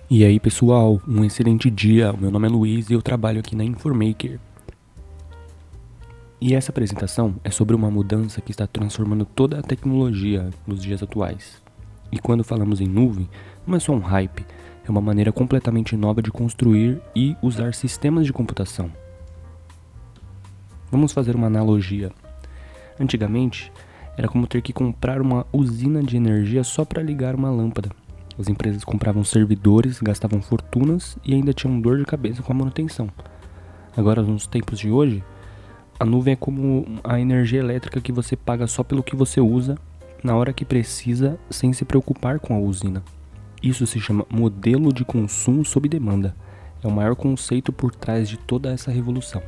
E aí pessoal, um excelente dia, meu nome é Luiz e eu trabalho aqui na Informaker. E essa apresentação é sobre uma mudança que está transformando toda a tecnologia nos dias atuais. E quando falamos em nuvem, não é só um hype, é uma maneira completamente nova de construir e usar sistemas de computação. Vamos fazer uma analogia. Antigamente, era como ter que comprar uma usina de energia só para ligar uma lâmpada. As empresas compravam servidores, gastavam fortunas e ainda tinham dor de cabeça com a manutenção. Agora, nos tempos de hoje, a nuvem é como a energia elétrica que você paga só pelo que você usa, na hora que precisa, sem se preocupar com a usina. Isso se chama modelo de consumo sob demanda. É o maior conceito por trás de toda essa revolução.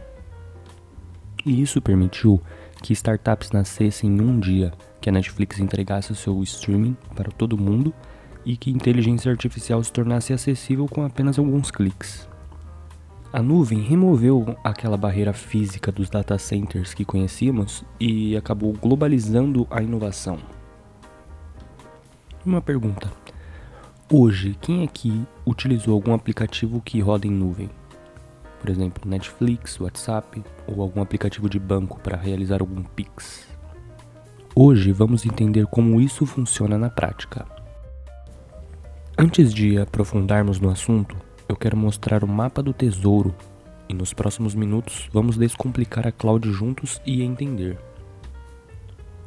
E isso permitiu que startups nascessem em um dia, que a Netflix entregasse o seu streaming para todo mundo e que a inteligência artificial se tornasse acessível com apenas alguns cliques. A nuvem removeu aquela barreira física dos data centers que conhecíamos e acabou globalizando a inovação. Uma pergunta: hoje, quem aqui utilizou algum aplicativo que roda em nuvem? Por exemplo, Netflix, WhatsApp ou algum aplicativo de banco para realizar algum Pix? Hoje vamos entender como isso funciona na prática. Antes de aprofundarmos no assunto, eu quero mostrar o mapa do tesouro e nos próximos minutos vamos descomplicar a cloud juntos e entender.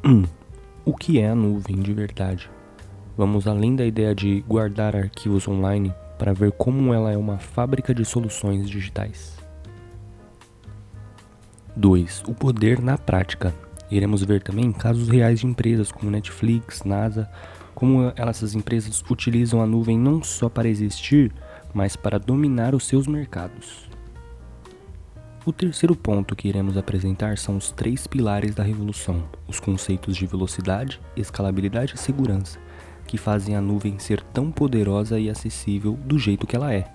1. O que é a nuvem de verdade? Vamos além da ideia de guardar arquivos online para ver como ela é uma fábrica de soluções digitais. 2. O poder na prática. Iremos ver também casos reais de empresas como Netflix, NASA, como essas empresas utilizam a nuvem não só para existir, mas para dominar os seus mercados. O terceiro ponto que iremos apresentar são os 3 pilares da revolução, os conceitos de velocidade, escalabilidade e segurança, que fazem a nuvem ser tão poderosa e acessível do jeito que ela é.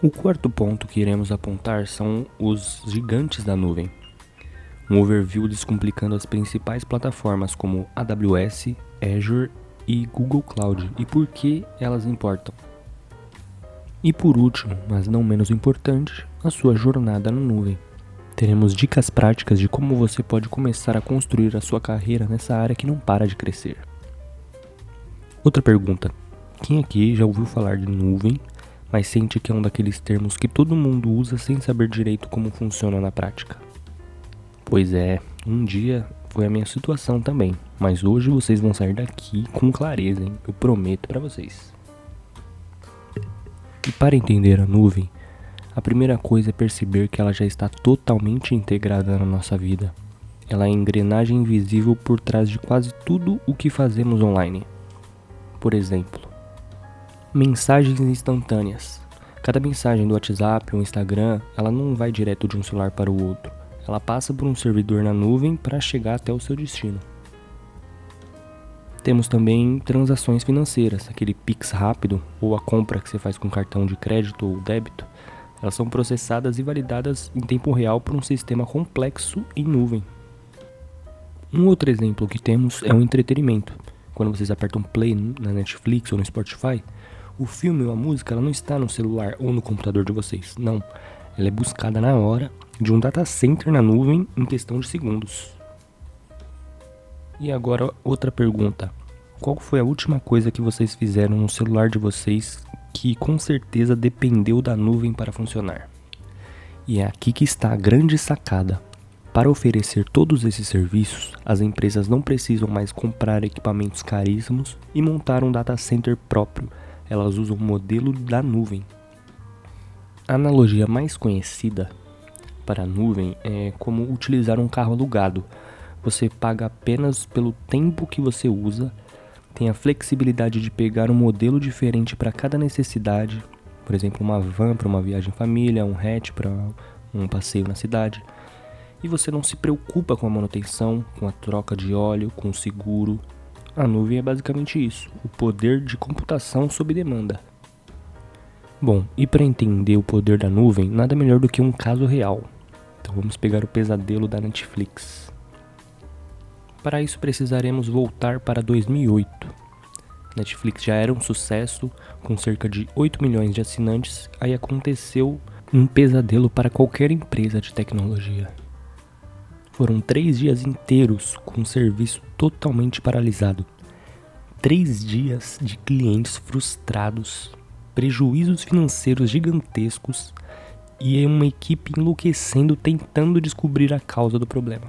O quarto ponto que iremos apontar são os gigantes da nuvem. Um overview descomplicando as principais plataformas como AWS, Azure e Google Cloud e por que elas importam. E por último, mas não menos importante, a sua jornada na nuvem. Teremos dicas práticas de como você pode começar a construir a sua carreira nessa área que não para de crescer. Outra pergunta: quem aqui já ouviu falar de nuvem, mas sente que é um daqueles termos que todo mundo usa sem saber direito como funciona na prática? Pois é, um dia foi a minha situação também, mas hoje vocês vão sair daqui com clareza, hein? Eu prometo pra vocês. E para entender a nuvem, a primeira coisa é perceber que ela já está totalmente integrada na nossa vida. Ela é a engrenagem invisível por trás de quase tudo o que fazemos online. Por exemplo, mensagens instantâneas. Cada mensagem do WhatsApp ou Instagram, ela não vai direto de um celular para o outro. Ela passa por um servidor na nuvem para chegar até o seu destino. Temos também transações financeiras, aquele Pix rápido ou a compra que você faz com cartão de crédito ou débito. Elas são processadas e validadas em tempo real por um sistema complexo em nuvem. Um outro exemplo que temos é o entretenimento. Quando vocês apertam play na Netflix ou no Spotify, o filme ou a música ela não está no celular ou no computador de vocês, não. Ela é buscada na hora de um data center na nuvem em questão de segundos. E agora outra pergunta: qual foi a última coisa que vocês fizeram no celular de vocês que com certeza dependeu da nuvem para funcionar? E é aqui que está a grande sacada. Para oferecer todos esses serviços, as empresas não precisam mais comprar equipamentos caríssimos e montar um data center próprio. Elas usam o modelo da nuvem. A analogia mais conhecida para a nuvem é como utilizar um carro alugado. Você paga apenas pelo tempo que você usa, tem a flexibilidade de pegar um modelo diferente para cada necessidade, por exemplo, uma van para uma viagem em família, um hatch para um passeio na cidade. E você não se preocupa com a manutenção, com a troca de óleo, com o seguro. A nuvem é basicamente isso, o poder de computação sob demanda. Bom, e para entender o poder da nuvem, nada melhor do que um caso real. Então vamos pegar o pesadelo da Netflix. Para isso precisaremos voltar para 2008. Netflix já era um sucesso, com cerca de 8 milhões de assinantes, aí aconteceu um pesadelo para qualquer empresa de tecnologia. Foram 3 dias inteiros com o serviço totalmente paralisado. 3 dias de clientes frustrados, prejuízos financeiros gigantescos e uma equipe enlouquecendo tentando descobrir a causa do problema.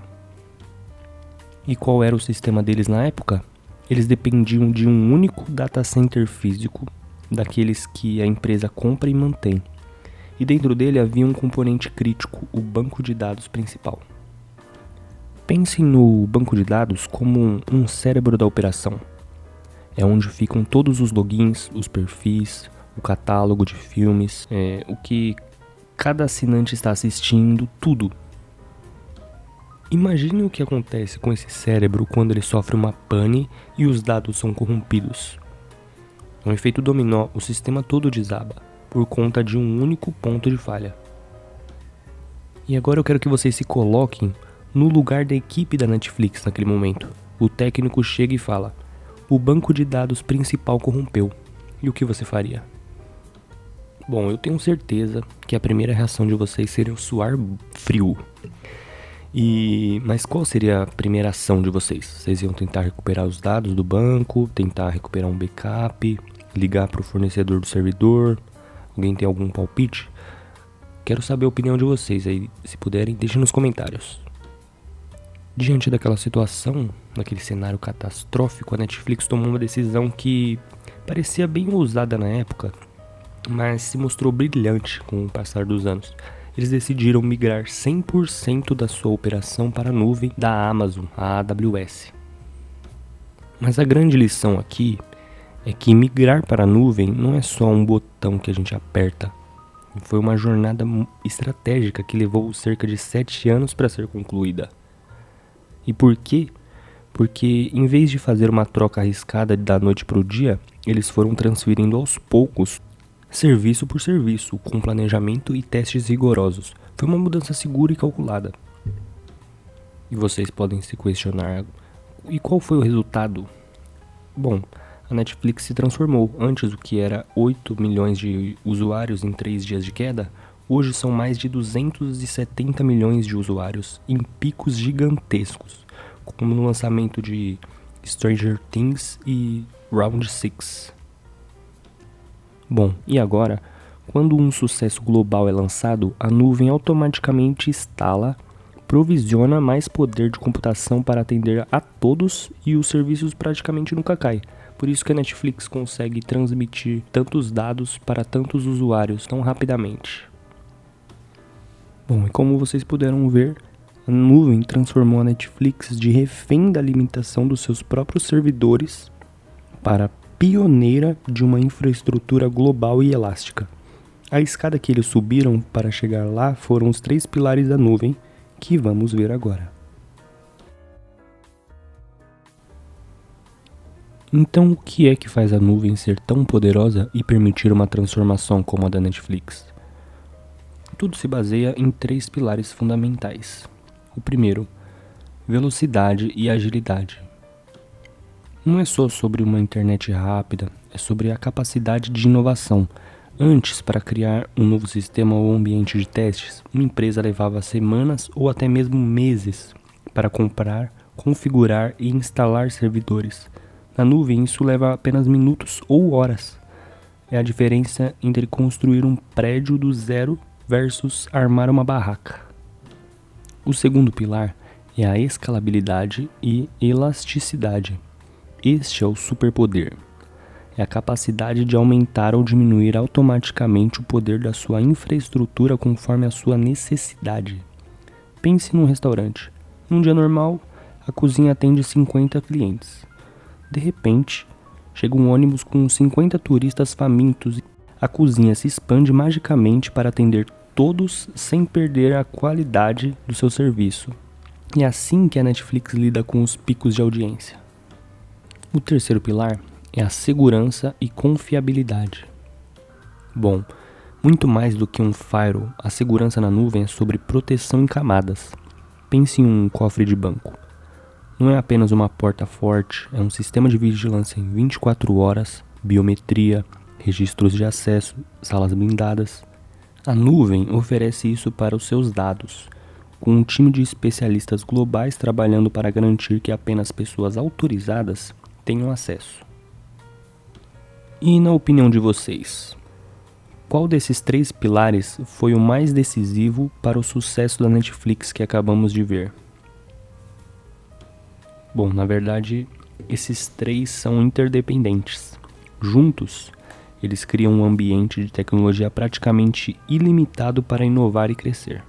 E qual era o sistema deles na época? Eles dependiam de um único data center físico, daqueles que a empresa compra e mantém. E dentro dele havia um componente crítico, o banco de dados principal. Pensem no banco de dados como um cérebro da operação. É onde ficam todos os logins, os perfis, o catálogo de filmes, o que cada assinante está assistindo, tudo. Imagine o que acontece com esse cérebro quando ele sofre uma pane e os dados são corrompidos. No efeito dominó, o sistema todo desaba, por conta de um único ponto de falha. E agora eu quero que vocês se coloquem no lugar da equipe da Netflix naquele momento. O técnico chega e fala: o banco de dados principal corrompeu. E o que você faria? Bom, eu tenho certeza que a primeira reação de vocês seria o suar frio. Mas qual seria a primeira ação de vocês? Vocês iam tentar recuperar os dados do banco, tentar recuperar um backup, ligar para o fornecedor do servidor? Alguém tem algum palpite? Quero saber a opinião de vocês aí, se puderem, deixem nos comentários. Diante daquela situação, daquele cenário catastrófico, a Netflix tomou uma decisão que parecia bem ousada na época, mas se mostrou brilhante com o passar dos anos. Eles decidiram migrar 100% da sua operação para a nuvem da Amazon, a AWS. Mas a grande lição aqui é que migrar para a nuvem não é só um botão que a gente aperta. Foi uma jornada estratégica que levou cerca de 7 anos para ser concluída. E por quê? Porque em vez de fazer uma troca arriscada da noite para o dia, eles foram transferindo aos poucos, serviço por serviço, com planejamento e testes rigorosos. Foi uma mudança segura e calculada. E vocês podem se questionar, e qual foi o resultado? Bom, a Netflix se transformou. Antes o que era 8 milhões de usuários em 3 dias de queda, hoje são mais de 270 milhões de usuários em picos gigantescos, como no lançamento de Stranger Things e Round 6. Bom, e agora, quando um sucesso global é lançado, a nuvem automaticamente instala, provisiona mais poder de computação para atender a todos e os serviços praticamente nunca caem. Por isso que a Netflix consegue transmitir tantos dados para tantos usuários tão rapidamente. Bom, e como vocês puderam ver, a nuvem transformou a Netflix de refém da limitação dos seus próprios servidores para pioneira de uma infraestrutura global e elástica. A escada que eles subiram para chegar lá foram os 3 pilares da nuvem, que vamos ver agora. Então, o que é que faz a nuvem ser tão poderosa e permitir uma transformação como a da Netflix? Tudo se baseia em 3 pilares fundamentais. O primeiro, velocidade e agilidade. Não é só sobre uma internet rápida, é sobre a capacidade de inovação. Antes, para criar um novo sistema ou ambiente de testes, uma empresa levava semanas ou até mesmo meses para comprar, configurar e instalar servidores. Na nuvem, isso leva apenas minutos ou horas. É a diferença entre construir um prédio do zero versus armar uma barraca. O segundo pilar é a escalabilidade e elasticidade. Este é o superpoder. É a capacidade de aumentar ou diminuir automaticamente o poder da sua infraestrutura conforme a sua necessidade. Pense num restaurante. Num dia normal, a cozinha atende 50 clientes. De repente, chega um ônibus com 50 turistas famintos e a cozinha se expande magicamente para atender todos sem perder a qualidade do seu serviço. É assim que a Netflix lida com os picos de audiência. O terceiro pilar é a segurança e confiabilidade. Bom, muito mais do que um firewall, a segurança na nuvem é sobre proteção em camadas. Pense em um cofre de banco. Não é apenas uma porta forte, é um sistema de vigilância em 24 horas, biometria, registros de acesso, salas blindadas. A nuvem oferece isso para os seus dados, com um time de especialistas globais trabalhando para garantir que apenas pessoas autorizadas tenham acesso. E na opinião de vocês, qual desses 3 pilares foi o mais decisivo para o sucesso da Netflix que acabamos de ver? Bom, na verdade, esses 3 são interdependentes. Juntos, eles criam um ambiente de tecnologia praticamente ilimitado para inovar e crescer.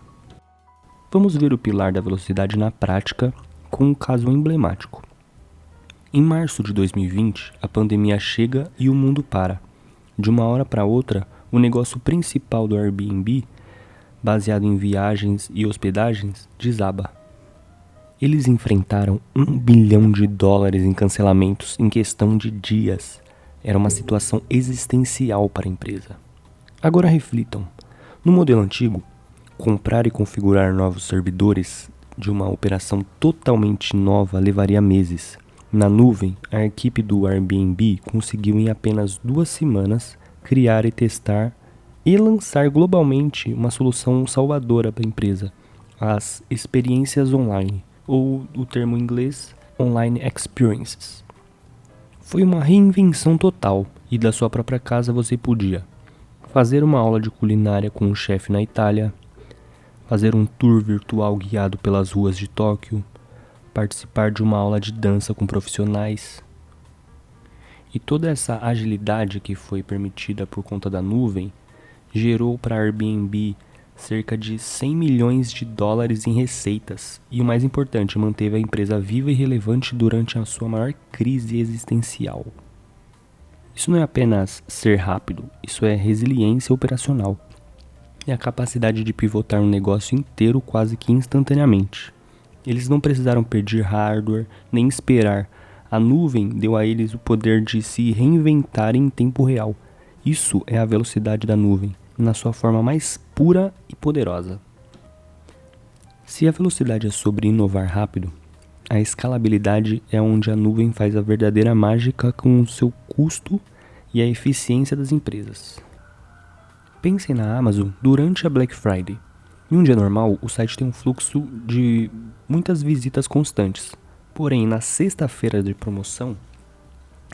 Vamos ver o pilar da velocidade na prática com um caso emblemático. Em março de 2020, a pandemia chega e o mundo para. De uma hora para outra, o negócio principal do Airbnb, baseado em viagens e hospedagens, desaba. Eles enfrentaram $1 bilhão em cancelamentos em questão de dias. Era uma situação existencial para a empresa. Agora reflitam. No modelo antigo, comprar e configurar novos servidores de uma operação totalmente nova levaria meses. Na nuvem, a equipe do Airbnb conseguiu em apenas 2 semanas criar e testar e lançar globalmente uma solução salvadora para a empresa, as experiências online, ou o termo em inglês, Online Experiences. Foi uma reinvenção total e da sua própria casa você podia fazer uma aula de culinária com um chefe na Itália, fazer um tour virtual guiado pelas ruas de Tóquio, participar de uma aula de dança com profissionais. E toda essa agilidade que foi permitida por conta da nuvem gerou para a Airbnb cerca de $100 milhões em receitas e, o mais importante, manteve a empresa viva e relevante durante a sua maior crise existencial. Isso não é apenas ser rápido, isso é resiliência operacional. É a capacidade de pivotar um negócio inteiro quase que instantaneamente. Eles não precisaram pedir hardware, nem esperar. A nuvem deu a eles o poder de se reinventarem em tempo real. Isso é a velocidade da nuvem, na sua forma mais pura e poderosa. Se a velocidade é sobre inovar rápido, a escalabilidade é onde a nuvem faz a verdadeira mágica com o seu custo e a eficiência das empresas. Pensem na Amazon durante a Black Friday. Em um dia normal, o site tem um fluxo de muitas visitas constantes. Porém, na sexta-feira de promoção,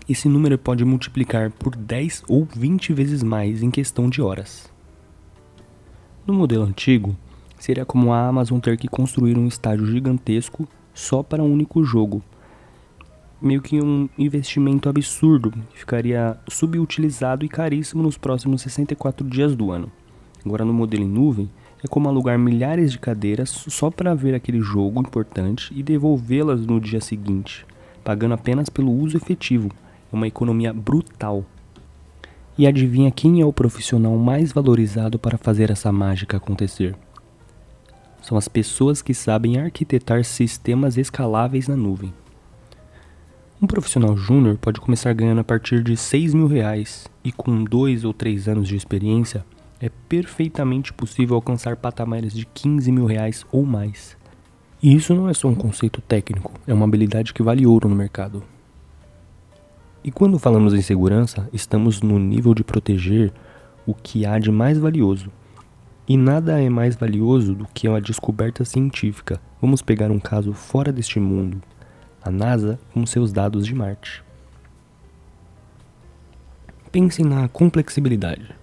esse número pode multiplicar por 10 ou 20 vezes mais em questão de horas. No modelo antigo, seria como a Amazon ter que construir um estádio gigantesco só para um único jogo. Meio que um investimento absurdo, que ficaria subutilizado e caríssimo nos próximos 64 dias do ano. Agora no modelo em nuvem, é como alugar milhares de cadeiras só para ver aquele jogo importante e devolvê-las no dia seguinte, pagando apenas pelo uso efetivo. É uma economia brutal. E adivinha quem é o profissional mais valorizado para fazer essa mágica acontecer? São as pessoas que sabem arquitetar sistemas escaláveis na nuvem. Um profissional júnior pode começar ganhando a partir de R$6 mil e com 2 ou 3 anos de experiência é perfeitamente possível alcançar patamares de R$15 mil ou mais. E isso não é só um conceito técnico, é uma habilidade que vale ouro no mercado. E quando falamos em segurança, estamos no nível de proteger o que há de mais valioso. E nada é mais valioso do que uma descoberta científica. Vamos pegar um caso fora deste mundo. A NASA com seus dados de Marte. Pensem na complexibilidade.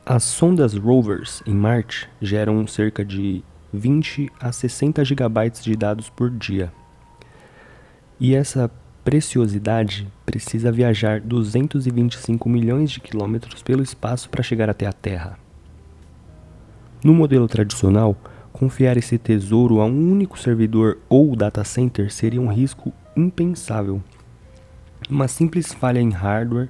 As sondas rovers em Marte geram cerca de 20 a 60 gigabytes de dados por dia. E essa preciosidade precisa viajar 225 milhões de quilômetros pelo espaço para chegar até a Terra. No modelo tradicional, confiar esse tesouro a um único servidor ou data center seria um risco impensável. Uma simples falha em hardware,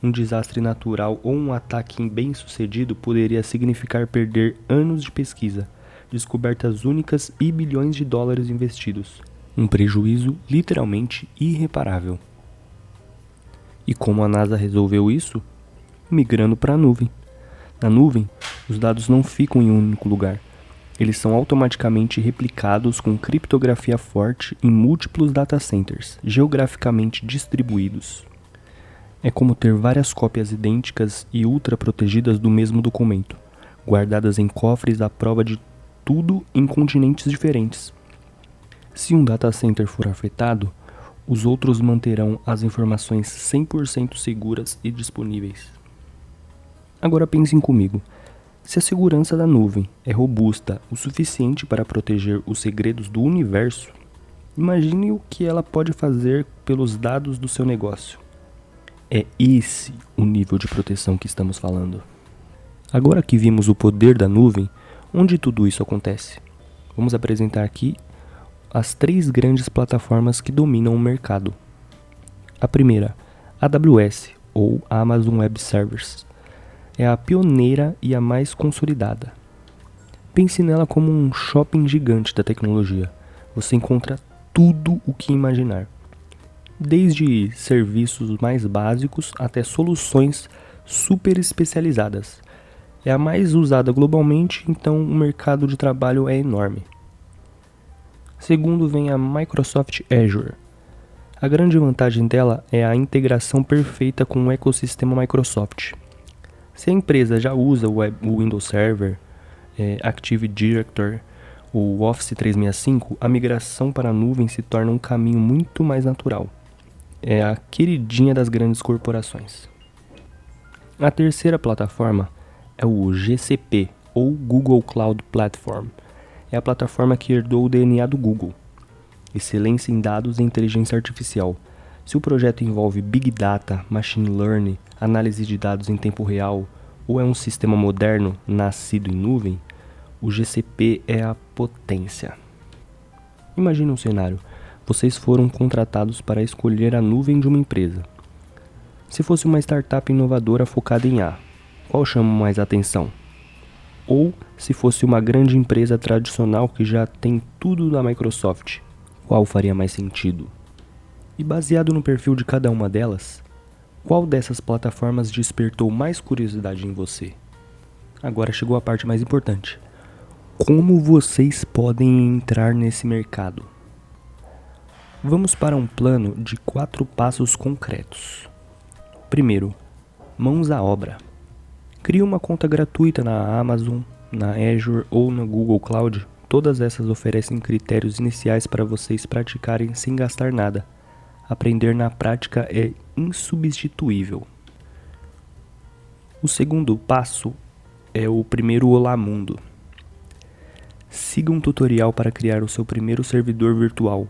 um desastre natural ou um ataque bem-sucedido poderia significar perder anos de pesquisa, descobertas únicas e bilhões de dólares investidos. Um prejuízo literalmente irreparável. E como a NASA resolveu isso? Migrando para a nuvem. Na nuvem, os dados não ficam em um único lugar. Eles são automaticamente replicados com criptografia forte em múltiplos data centers, geograficamente distribuídos. É como ter várias cópias idênticas e ultra protegidas do mesmo documento, guardadas em cofres à prova de tudo em continentes diferentes. Se um data center for afetado, os outros manterão as informações 100% seguras e disponíveis. Agora pensem comigo. Se a segurança da nuvem é robusta o suficiente para proteger os segredos do universo, imagine o que ela pode fazer pelos dados do seu negócio. É esse o nível de proteção que estamos falando. Agora que vimos o poder da nuvem, onde tudo isso acontece? Vamos apresentar aqui as 3 grandes plataformas que dominam o mercado. A primeira, AWS, ou Amazon Web Services. É a pioneira e a mais consolidada. Pense nela como um shopping gigante da tecnologia. Você encontra tudo o que imaginar. Desde serviços mais básicos até soluções super especializadas. É a mais usada globalmente, então o mercado de trabalho é enorme. Segundo vem a Microsoft Azure. A grande vantagem dela é a integração perfeita com o ecossistema Microsoft. Se a empresa já usa o Windows Server, Active Directory, o Office 365, a migração para a nuvem se torna um caminho muito mais natural. É a queridinha das grandes corporações. A terceira plataforma é o GCP, ou Google Cloud Platform. É a plataforma que herdou o DNA do Google. Excelência em dados e inteligência artificial. Se o projeto envolve Big Data, Machine Learning, análise de dados em tempo real, ou é um sistema moderno nascido em nuvem, o GCP é a potência. Imagine um cenário. Vocês foram contratados para escolher a nuvem de uma empresa. Se fosse uma startup inovadora focada em A, qual chama mais atenção? Ou se fosse uma grande empresa tradicional que já tem tudo da Microsoft, qual faria mais sentido? E baseado no perfil de cada uma delas, qual dessas plataformas despertou mais curiosidade em você? Agora chegou a parte mais importante. Como vocês podem entrar nesse mercado? Vamos para um plano de 4 passos concretos. Primeiro, mãos à obra. Crie uma conta gratuita na Amazon, na Azure ou na Google Cloud. Todas essas oferecem critérios iniciais para vocês praticarem sem gastar nada. Aprender na prática é insubstituível. O segundo passo é o primeiro Olá Mundo. Siga um tutorial para criar o seu primeiro servidor virtual.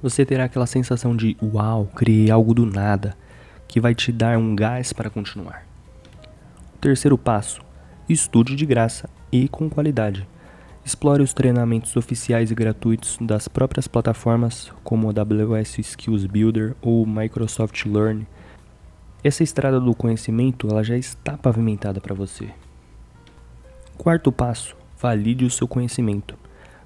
Você terá aquela sensação de uau, criei algo do nada, que vai te dar um gás para continuar. O terceiro passo, estude de graça e com qualidade. Explore os treinamentos oficiais e gratuitos das próprias plataformas como a AWS Skills Builder ou Microsoft Learn. Essa estrada do conhecimento ela já está pavimentada para você. Quarto passo, valide o seu conhecimento.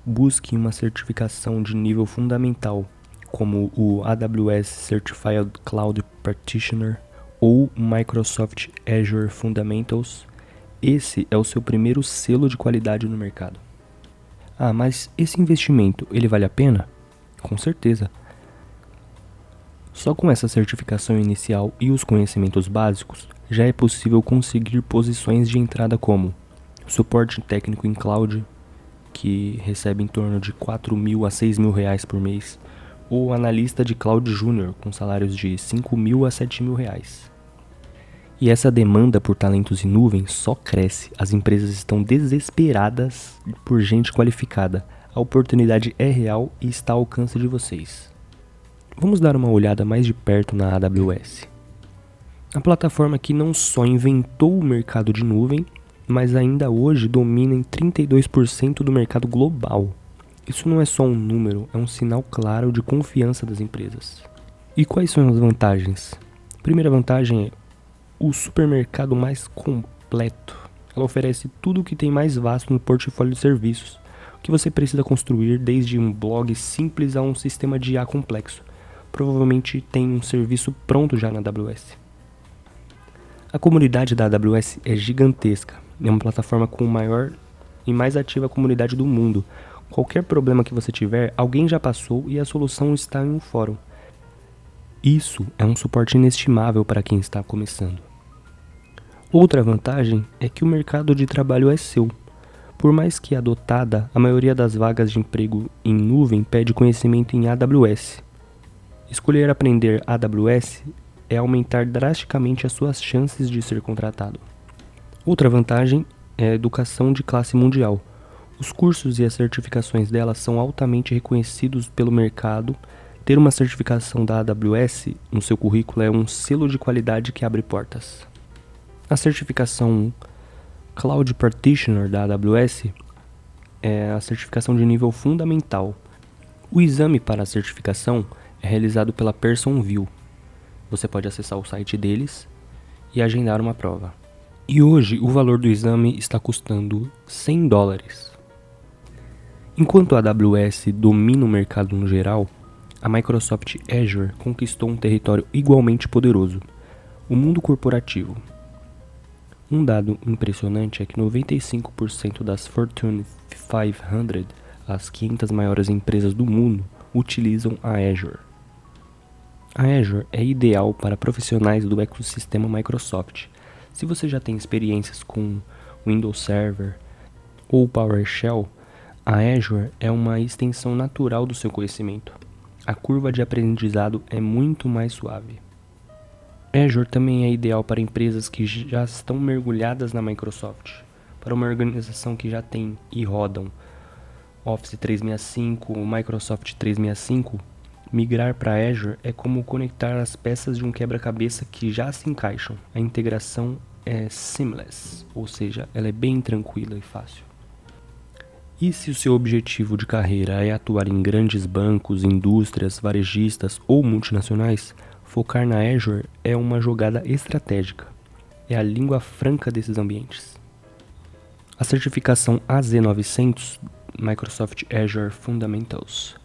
Busque uma certificação de nível fundamental, como o AWS Certified Cloud Practitioner ou Microsoft Azure Fundamentals. Esse é o seu primeiro selo de qualidade no mercado. Ah, mas esse investimento, ele vale a pena? Com certeza. Só com essa certificação inicial e os conhecimentos básicos, já é possível conseguir posições de entrada como suporte técnico em cloud, que recebe em torno de 4.000 a 6.000 reais por mês, ou analista de cloud júnior, com salários de 5.000 a 7.000 reais. E essa demanda por talentos em nuvem só cresce. As empresas estão desesperadas por gente qualificada. A oportunidade é real e está ao alcance de vocês. Vamos dar uma olhada mais de perto na AWS. A plataforma que não só inventou o mercado de nuvem, mas ainda hoje domina em 32% do mercado global. Isso não é só um número, é um sinal claro de confiança das empresas. E quais são as vantagens? A primeira vantagem é o supermercado mais completo. Ela oferece tudo o que tem mais vasto no portfólio de serviços, o que você precisa construir desde um blog simples a um sistema de IA complexo. Provavelmente tem um serviço pronto já na AWS. A comunidade da AWS é gigantesca, é uma plataforma com o maior e mais ativa comunidade do mundo. Qualquer problema que você tiver, alguém já passou e a solução está em um fórum. Isso é um suporte inestimável para quem está começando. Outra vantagem é que o mercado de trabalho é seu. Por mais que adotada, a maioria das vagas de emprego em nuvem pede conhecimento em AWS. Escolher aprender AWS é aumentar drasticamente as suas chances de ser contratado. Outra vantagem é a educação de classe mundial. Os cursos e as certificações dela são altamente reconhecidos pelo mercado. Ter uma certificação da AWS no seu currículo é um selo de qualidade que abre portas. A certificação Cloud Practitioner da AWS é a certificação de nível fundamental. O exame para a certificação é realizado pela PersonVue. Você pode acessar o site deles e agendar uma prova. E hoje o valor do exame está custando $100. Enquanto a AWS domina o mercado no geral, a Microsoft Azure conquistou um território igualmente poderoso, o mundo corporativo. Um dado impressionante é que 95% das Fortune 500, as 500 maiores empresas do mundo, utilizam a Azure. A Azure é ideal para profissionais do ecossistema Microsoft. Se você já tem experiências com Windows Server ou PowerShell, a Azure é uma extensão natural do seu conhecimento. A curva de aprendizado é muito mais suave. Azure também é ideal para empresas que já estão mergulhadas na Microsoft. Para uma organização que já tem e rodam Office 365, Microsoft 365, migrar para Azure é como conectar as peças de um quebra-cabeça que já se encaixam. A integração é seamless, ou seja, ela é bem tranquila e fácil. E se o seu objetivo de carreira é atuar em grandes bancos, indústrias, varejistas ou multinacionais, focar na Azure é uma jogada estratégica. É a língua franca desses ambientes. A certificação AZ900, Microsoft Azure Fundamentals,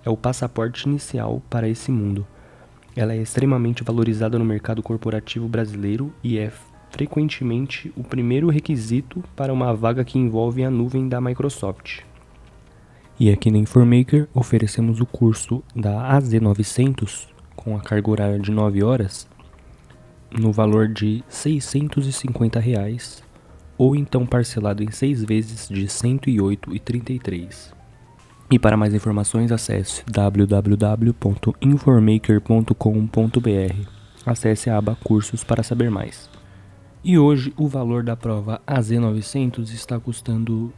é o passaporte inicial para esse mundo. Ela é extremamente valorizada no mercado corporativo brasileiro e é frequentemente o primeiro requisito para uma vaga que envolve a nuvem da Microsoft. E aqui na Informaker oferecemos o curso da AZ900 com a carga horária de 9 horas no valor de R$ 650 ou então parcelado em 6 vezes de R$ 108,33. E para mais informações acesse www.informaker.com.br. Acesse a aba Cursos para saber mais. E hoje o valor da prova AZ900 está custando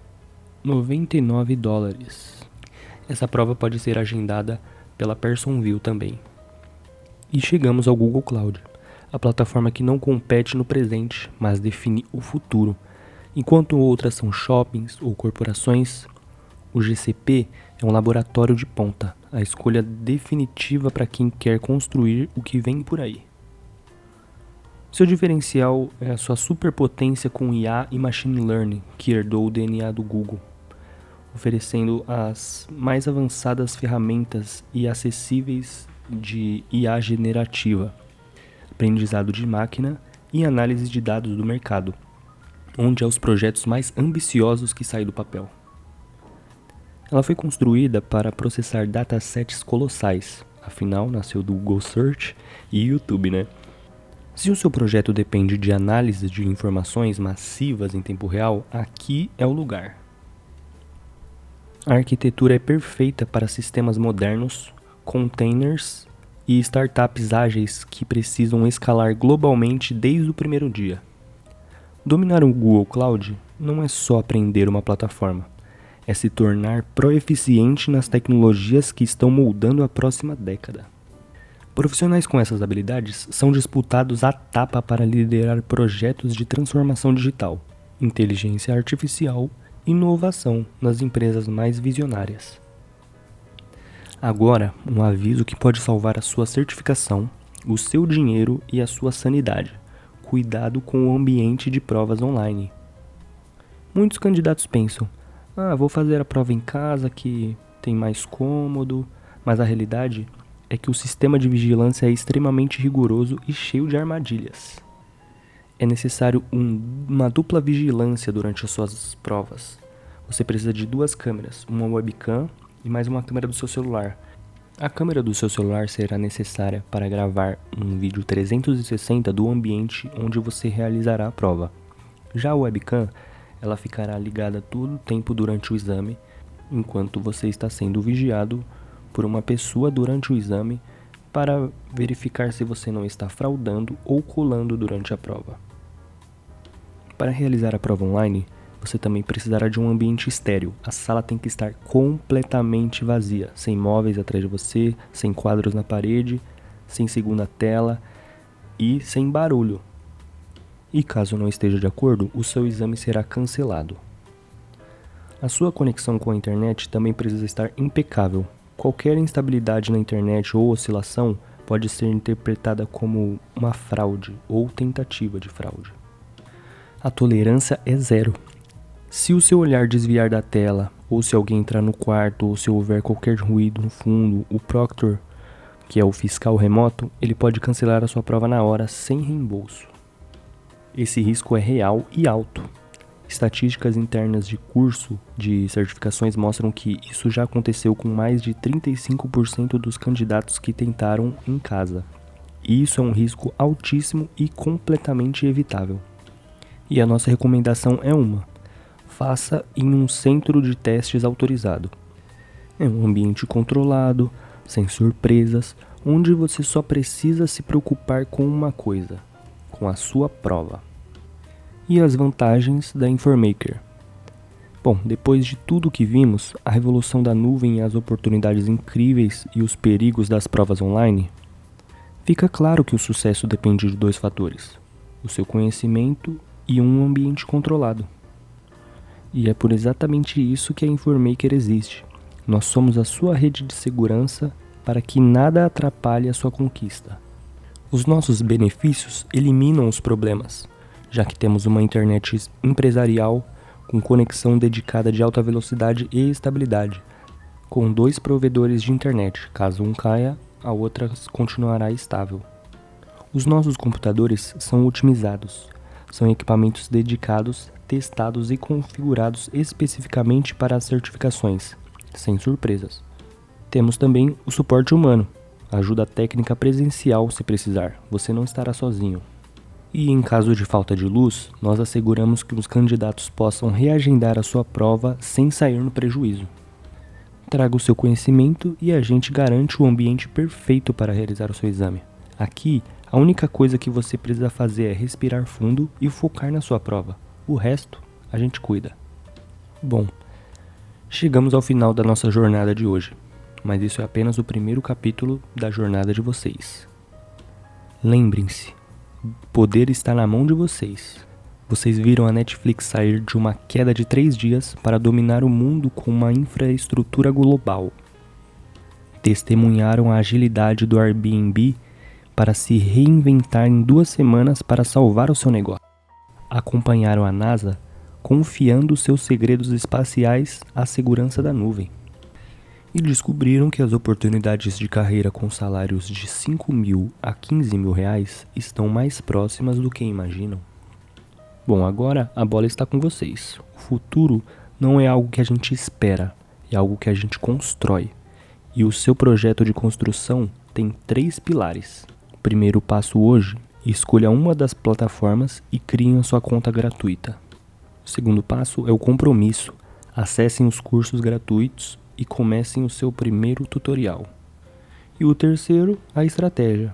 $99. Essa prova pode ser agendada pela PersonVue também. E chegamos ao Google Cloud, a plataforma que não compete no presente, mas define o futuro. Enquanto outras são shoppings ou corporações, o GCP é um laboratório de ponta, a escolha definitiva para quem quer construir o que vem por aí. Seu diferencial é a sua superpotência com IA e Machine Learning, que herdou o DNA do Google, oferecendo as mais avançadas ferramentas e acessíveis de IA generativa, aprendizado de máquina e análise de dados do mercado, onde há os projetos mais ambiciosos que saem do papel. Ela foi construída para processar datasets colossais, afinal nasceu do Google Search e YouTube, né? Se o seu projeto depende de análise de informações massivas em tempo real, aqui é o lugar. A arquitetura é perfeita para sistemas modernos, containers e startups ágeis que precisam escalar globalmente desde o primeiro dia. Dominar o Google Cloud não é só aprender uma plataforma, é se tornar proeficiente nas tecnologias que estão moldando a próxima década. Profissionais com essas habilidades são disputados à tapa para liderar projetos de transformação digital, inteligência artificial e inovação nas empresas mais visionárias. Agora, um aviso que pode salvar a sua certificação, o seu dinheiro e a sua sanidade. Cuidado com o ambiente de provas online. Muitos candidatos pensam, vou fazer a prova em casa que tem mais cômodo, mas a realidade é que o sistema de vigilância é extremamente rigoroso e cheio de armadilhas. É necessário uma dupla vigilância durante as suas provas. você precisa de 2 câmeras, uma webcam e mais uma câmera do seu celular. A câmera do seu celular será necessária para gravar um vídeo 360 do ambiente onde você realizará a prova. Já a webcam, ela ficará ligada todo o tempo durante o exame, enquanto você está sendo vigiado por uma pessoa durante o exame para verificar se você não está fraudando ou colando durante a prova. Para realizar a prova online, você também precisará de um ambiente estéril. A sala tem que estar completamente vazia, sem móveis atrás de você, sem quadros na parede, sem segunda tela e sem barulho. E caso não esteja de acordo, o seu exame será cancelado. A sua conexão com a internet também precisa estar impecável. Qualquer instabilidade na internet ou oscilação pode ser interpretada como uma fraude ou tentativa de fraude. A tolerância é 0. Se o seu olhar desviar da tela, ou se alguém entrar no quarto, ou se houver qualquer ruído no fundo, o proctor, que é o fiscal remoto, ele pode cancelar a sua prova na hora sem reembolso. Esse risco é real e alto. Estatísticas internas de curso de certificações mostram que isso já aconteceu com mais de 35% dos candidatos que tentaram em casa. E isso é um risco altíssimo e completamente evitável. E a nossa recomendação é faça em um centro de testes autorizado. É um ambiente controlado, sem surpresas, onde você só precisa se preocupar com uma coisa, com a sua prova. E as vantagens da Informaker? Bom, depois de tudo que vimos, a revolução da nuvem e as oportunidades incríveis e os perigos das provas online, fica claro que o sucesso depende de 2 fatores, o seu conhecimento e um ambiente controlado. E é por exatamente isso que a Informaker existe. Nós somos a sua rede de segurança para que nada atrapalhe a sua conquista. Os nossos benefícios eliminam os problemas, já que temos uma internet empresarial com conexão dedicada de alta velocidade e estabilidade, com 2 provedores de internet. Caso um caia, a outra continuará estável. Os nossos computadores são otimizados. São equipamentos dedicados, testados e configurados especificamente para as certificações, sem surpresas. Temos também o suporte humano, ajuda técnica presencial se precisar, você não estará sozinho. E em caso de falta de luz, nós asseguramos que os candidatos possam reagendar a sua prova sem sair no prejuízo. Traga o seu conhecimento e a gente garante o ambiente perfeito para realizar o seu exame. Aqui, a única coisa que você precisa fazer é respirar fundo e focar na sua prova. O resto, a gente cuida. Bom, chegamos ao final da nossa jornada de hoje, mas isso é apenas o primeiro capítulo da jornada de vocês. Lembrem-se, o poder está na mão de vocês. Vocês viram a Netflix sair de uma queda de 3 dias para dominar o mundo com uma infraestrutura global. Testemunharam a agilidade do Airbnb para se reinventar em 2 semanas para salvar o seu negócio. Acompanharam a NASA confiando seus segredos espaciais à segurança da nuvem. E descobriram que as oportunidades de carreira com salários de 5.000 a 15.000 reais estão mais próximas do que imaginam. Bom, agora a bola está com vocês. O futuro não é algo que a gente espera, é algo que a gente constrói. E o seu projeto de construção tem 3 pilares. O primeiro passo hoje: escolha uma das plataformas e criem a sua conta gratuita. O segundo passo é o compromisso. Acessem os cursos gratuitos e comecem o seu primeiro tutorial. E o terceiro, a estratégia.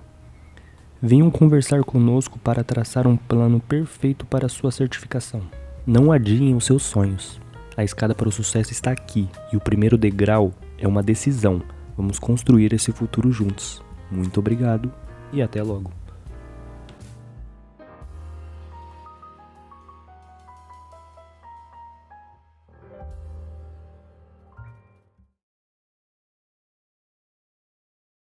Venham conversar conosco para traçar um plano perfeito para a sua certificação. Não adiem os seus sonhos. A escada para o sucesso está aqui e o primeiro degrau é uma decisão. Vamos construir esse futuro juntos. Muito obrigado e até logo.